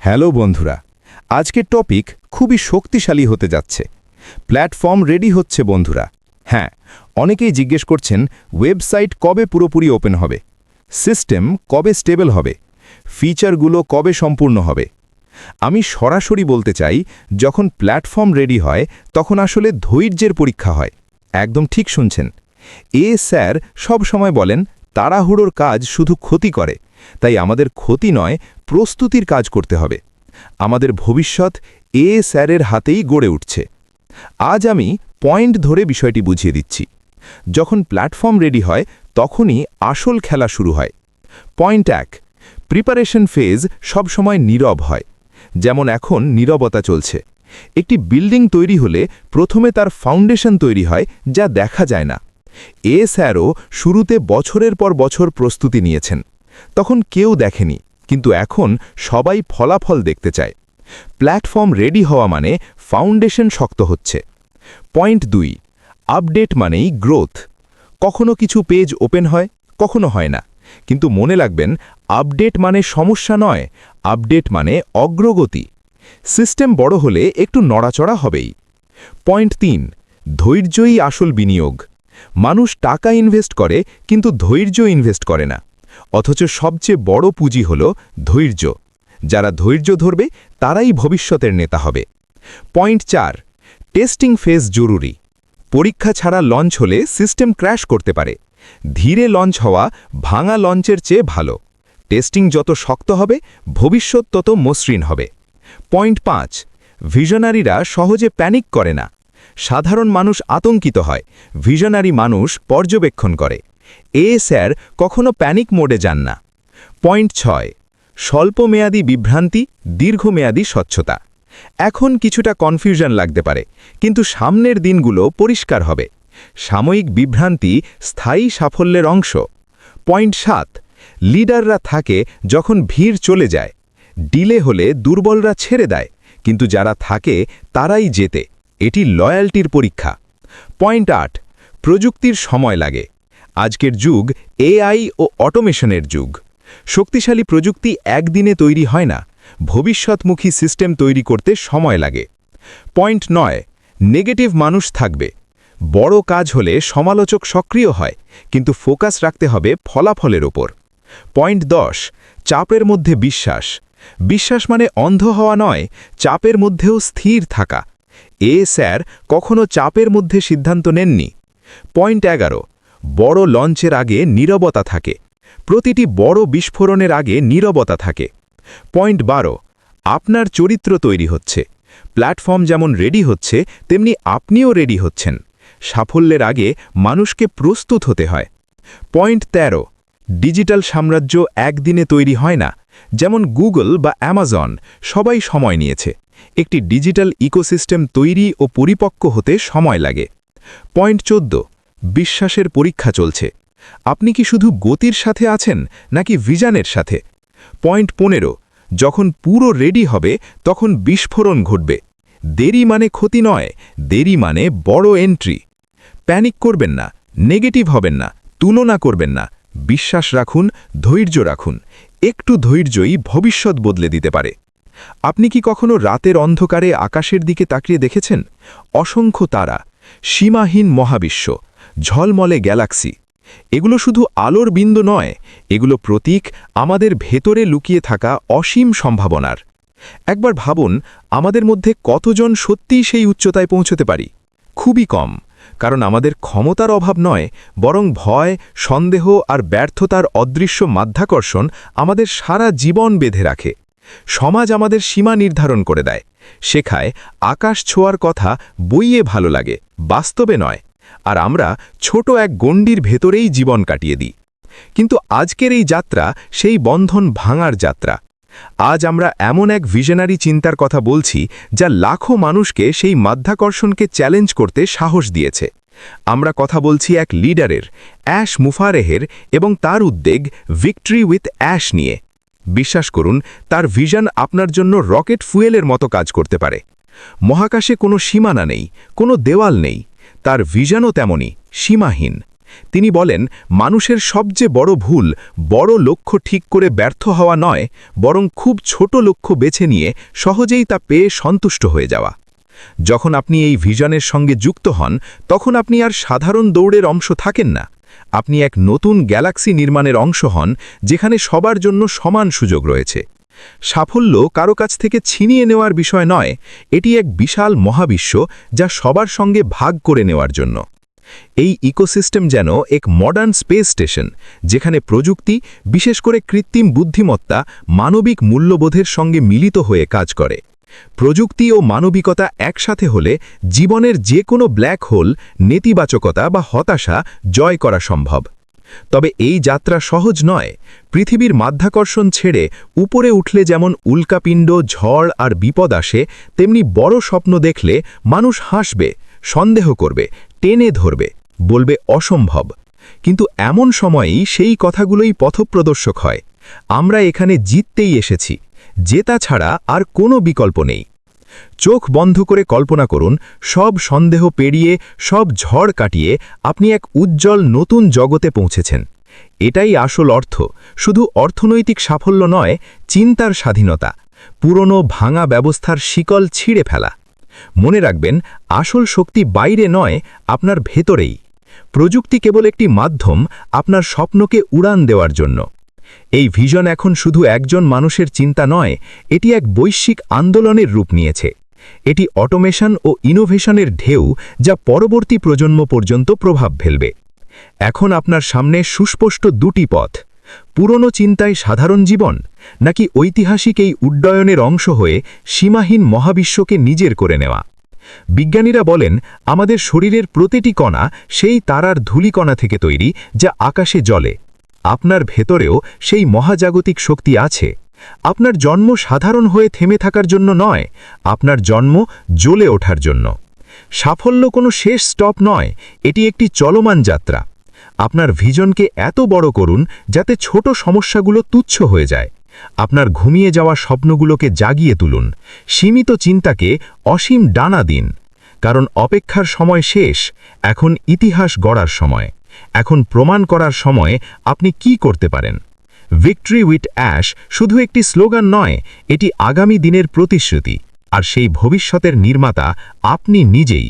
Hello বন্ধুরা, আজকের topic খুবই শক্তিশালী হতে যাচ্ছে। প্ল্যাটফর্ম রেডি হচ্ছে বন্ধুরা। হ্যাঁ, অনেকেই জিজ্ঞেস করছেন ওয়েবসাইট কবে পুরোপুরি ওপেন হবে, সিস্টেম কবে স্টেবল হবে, ফিচারগুলো কবে সম্পূর্ণ হবে। আমি সরাসরি বলতে চাই, যখন প্ল্যাটফর্ম রেডি হয় তখন আসলে ধৈর্যের পরীক্ষা হয়। একদম ঠিক শুনছেন। স্যার সব সময় বলেন তাড়াহুড়োর কাজ শুধু ক্ষতি করে, তাই আমাদের ক্ষতি নয়, প্রস্তুতির কাজ করতে হবে। আমাদের ভবিষ্যৎ স্যারের হাতেই গড়ে উঠছে। আজ আমি পয়েন্ট ধরে বিষয়টি বুঝিয়ে দিচ্ছি। যখন প্ল্যাটফর্ম রেডি হয় তখনই আসল খেলা শুরু হয়। পয়েন্ট 1, প্রিপারেশন ফেজ সবসময় নীরব হয়। যেমন এখন নীরবতা চলছে। একটি বিল্ডিং তৈরি হলে প্রথমে তার ফাউন্ডেশন তৈরি হয়, যা দেখা যায় না। স্যারও শুরুতে বছরের পর বছর প্রস্তুতি নিয়েছেন, তখন কেউ দেখেনি, কিন্তু এখন সবাই ফলাফল দেখতে চায়। প্ল্যাটফর্ম রেডি হওয়া মানে ফাউন্ডেশন শক্ত হচ্ছে। পয়েন্ট 2, আপডেট মানেই গ্রোথ। কখনো কিছু পেজ ওপেন হয়, কখনো হয় না, কিন্তু মনে রাখবেন, আপডেট মানে সমস্যা নয়, আপডেট মানে অগ্রগতি। সিস্টেম বড় হলে একটু নড়াচড়া হবেই। পয়েন্ট 3, ধৈর্যই আসল বিনিয়োগ। মানুষ টাকা ইনভেস্ট করে, কিন্তু ধৈর্য ইনভেস্ট করে না। অথচ সবচেয়ে বড় পুঁজি হল ধৈর্য। যারা ধৈর্য ধরবে তারাই ভবিষ্যতের নেতা হবে। পয়েন্ট 4, টেস্টিং ফেজ জরুরি। পরীক্ষা ছাড়া লঞ্চ হলে সিস্টেম ক্র্যাশ করতে পারে। ধীরে লঞ্চ হওয়া ভাঙা লঞ্চের চেয়ে ভালো। টেস্টিং যত শক্ত হবে, ভবিষ্যৎ তত মসৃণ হবে। পয়েন্ট 5, ভিশনারিরা সহজে প্যানিক করে না। সাধারণ মানুষ আতঙ্কিত হয়, ভিশনারি মানুষ পর্যবেক্ষণ করে। স্যার কখনো প্যানিক মোডে যান না। পয়েন্ট 6, স্বল্পমেয়াদী বিভ্রান্তি, দীর্ঘমেয়াদী স্বচ্ছতা। এখন কিছুটা কনফিউশন লাগতে পারে, কিন্তু সামনের দিনগুলো পরিষ্কার হবে। সাময়িক বিভ্রান্তি স্থায়ী সাফল্যের অংশ। পয়েন্ট 7, লিডাররা থাকে যখন ভিড় চলে যায়। ডিলে হলে দুর্বলরা ছেড়ে দেয়, কিন্তু যারা থাকে তারাই জেতে। এটি লয়্যালটির পরীক্ষা। পয়েন্ট 8, প্রযুক্তির সময় লাগে। আজকের যুগ এআই ও অটোমেশনের যুগ। শক্তিশালী প্রযুক্তি একদিনে তৈরি হয় না, ভবিষ্যৎমুখী সিস্টেম তৈরি করতে সময় লাগে। পয়েন্ট 9, নেগেটিভ মানুষ থাকবে। বড় কাজ হলে সমালোচক সক্রিয় হয়, কিন্তু ফোকাস রাখতে হবে ফলাফলের ওপর। পয়েন্ট 10, চাপের মধ্যে বিশ্বাস। বিশ্বাস মানে অন্ধ হওয়া নয়, চাপের মধ্যেও স্থির থাকা। স্যার কখনো চাপের মধ্যে সিদ্ধান্ত নেননি। পয়েন্ট 11, বড় লঞ্চের আগে নীরবতা থাকে। প্রতিটি বড় বিস্ফোরণের আগে নীরবতা থাকে। পয়েন্ট 12, আপনার চরিত্র তৈরি হচ্ছে। প্ল্যাটফর্ম যেমন রেডি হচ্ছে, তেমনি আপনিও রেডি হচ্ছেন। সাফল্যের আগে মানুষকে প্রস্তুত হতে হয়। পয়েন্ট 13, ডিজিটাল সাম্রাজ্য একদিনে তৈরি হয় না। যেমন গুগল বা অ্যামাজন, সবাই সময় নিয়েছে। একটি ডিজিটাল ইকোসিস্টেম তৈরি ও পরিপক্ক হতে সময় লাগে। পয়েন্ট 14, বিশ্বাসের পরীক্ষা চলছে। আপনি কি শুধু গতির সাথে আছেন, নাকি ভিশনের সাথে? পয়েন্ট 15, যখন পুরো রেডি হবে তখন বিস্ফোরণ ঘটবে। দেরি মানে ক্ষতি নয়, দেরি মানে বড় এন্ট্রি। প্যানিক করবেন না, নেগেটিভ হবেন না, তুলনা করবেন না। বিশ্বাস রাখুন, ধৈর্য রাখুন। একটু ধৈর্যই ভবিষ্যৎ বদলে দিতে পারে। আপনি কি কখনো রাতের অন্ধকারে আকাশের দিকে তাকিয়ে দেখেছেন? অসংখ্য তারা, সীমাহীন মহাবিশ্ব, ঝলমলে গ্যালাক্সি। এগুলো শুধু আলোর বিন্দু নয়, এগুলো প্রতীক আমাদের ভেতরে লুকিয়ে থাকা অসীম সম্ভাবনার। একবার ভাবুন, আমাদের মধ্যে কতজন সত্যিই সেই উচ্চতায় পৌঁছতে পারি? খুবই কম, কারণ আমাদের ক্ষমতার অভাব নয়, বরং ভয়, সন্দেহ আর ব্যর্থতার অদৃশ্য মাধ্যাকর্ষণ আমাদের সারা জীবন বেঁধে রাখে। সমাজ আমাদের সীমা নির্ধারণ করে দেয়, শেখায় আকাশ ছোঁয়ার কথা বইয়ে ভালো লাগে, বাস্তবে নয়। আর আমরা ছোট এক গণ্ডির ভেতরেই জীবন কাটিয়ে দিই। কিন্তু আজকের এই যাত্রা সেই বন্ধন ভাঙার যাত্রা। আজ আমরা এমন এক ভিশনারি চিন্তার কথা বলছি, যা লাখো মানুষকে সেই মাধ্যাকর্ষণকে চ্যালেঞ্জ করতে সাহস দিয়েছে। আমরা কথা বলছি এক লিডারের, অ্যাশ মুফারেহের, এবং তার উদ্বেগ ভিক্টরি উইথ অ্যাশ নিয়ে। বিশ্বাস করুন, তার ভিশন আপনার জন্য রকেট ফুয়েলের মতো কাজ করতে পারে। মহাকাশে কোনো সীমানা নেই, কোনো দেওয়াল নেই। তার ভিশনও তেমনই সীমাহীন। তিনি বলেন, মানুষের সবচেয়ে বড় ভুল বড় লক্ষ্য ঠিক করে ব্যর্থ হওয়া নয়, বরং খুব ছোট লক্ষ্য বেছে নিয়ে সহজেই তা পেয়ে সন্তুষ্ট হয়ে যাওয়া। যখন আপনি এই ভিশনের সঙ্গে যুক্ত হন, তখন আপনি আর সাধারণ দৌড়ের অংশ থাকেন না। আপনি এক নতুন গ্যালাক্সি নির্মাণের অংশ হন, যেখানে সবার জন্য সমান সুযোগ রয়েছে। সাফল্য কারো কাছ থেকে ছিনিয়ে নেওয়ার বিষয় নয়, এটি এক বিশাল মহাবিশ্ব যা সবার সঙ্গে ভাগ করে নেওয়ার জন্য। এই ইকোসিস্টেম যেন এক মডার্ন স্পেস স্টেশন, যেখানে প্রযুক্তি, বিশেষ করে কৃত্রিম বুদ্ধিমত্তা, মানবিক মূল্যবোধের সঙ্গে মিলিত হয়ে কাজ করে। প্রযুক্তি ও মানবিকতা একসাথে হলে জীবনের যে কোনো ব্ল্যাক হোল, নেতিবাচকতা বা হতাশা জয় করা সম্ভব। তবে এই যাত্রা সহজ নয়। পৃথিবীর মাধ্যাকর্ষণ ছেড়ে উপরে উঠলে যেমন উল্কাপিণ্ড, ঝড় আর বিপদ আসে, তেমনি বড় স্বপ্ন দেখলে মানুষ হাসবে, সন্দেহ করবে, টেনে ধরবে, বলবে অসম্ভব। কিন্তু এমন সময়েই সেই কথাগুলোই পথপ্রদর্শক হয়। আমরা এখানে জিততেই এসেছি, জেতা ছাড়া আর কোনো বিকল্প নেই। চোখ বন্ধ করে কল্পনা করুন, সব সন্দেহ পেরিয়ে, সব ঝড় কাটিয়ে আপনি এক উজ্জ্বল নতুন জগতে পৌঁছেছেন। এটাই আসল অর্থ, শুধু অর্থনৈতিক সাফল্য নয়, চিন্তার স্বাধীনতা, পুরনো ভাঙা ব্যবস্থার শিকল ছিঁড়ে ফেলা। মনে রাখবেন, আসল শক্তি বাইরে নয়, আপনার ভেতরেই। প্রযুক্তি কেবল একটি মাধ্যম আপনার স্বপ্নকে উড়ান দেওয়ার জন্য। এই ভিশন এখন শুধু একজন মানুষের চিন্তা নয়, এটি এক বৈশ্বিক আন্দোলনের রূপ নিয়েছে। এটি অটোমেশন ও ইনোভেশনের ঢেউ, যা পরবর্তী প্রজন্ম পর্যন্ত প্রভাব ফেলবে। এখন আপনার সামনে সুস্পষ্ট দুটি পথ: পুরনো চিন্তায় সাধারণ জীবন, নাকি ঐতিহাসিক এই উড্ডয়নের অংশ হয়ে সীমাহীন মহাবিশ্বকে নিজের করে নেওয়া। বিজ্ঞানীরা বলেন, আমাদের শরীরের প্রতিটি কণা সেই তারার ধূলিকণা থেকে তৈরি যা আকাশে জ্বলে। আপনার ভেতরেও সেই মহাজাগতিক শক্তি আছে। আপনার জন্ম সাধারণ হয়ে থেমে থাকার জন্য নয়, আপনার জন্ম জ্বলে ওঠার জন্য। সাফল্য কোনো শেষ স্টপ নয়, এটি একটি চলমান যাত্রা। আপনার ভিশনকে এত বড় করুন যাতে ছোট সমস্যাগুলো তুচ্ছ হয়ে যায়। আপনার ঘুমিয়ে যাওয়া স্বপ্নগুলোকে জাগিয়ে তুলুন। সীমিত চিন্তাকে অসীম ডানা দিন। কারণ অপেক্ষার সময় শেষ, এখন ইতিহাস গড়ার সময়। এখন প্রমাণ করার সময় আপনি কি করতে পারেন। ভিক্টরি উইথ অ্যাশ শুধু একটি স্লোগান নয়, এটি আগামী দিনের প্রতিশ্রুতি। আর সেই ভবিষ্যতের নির্মাতা আপনি নিজেই।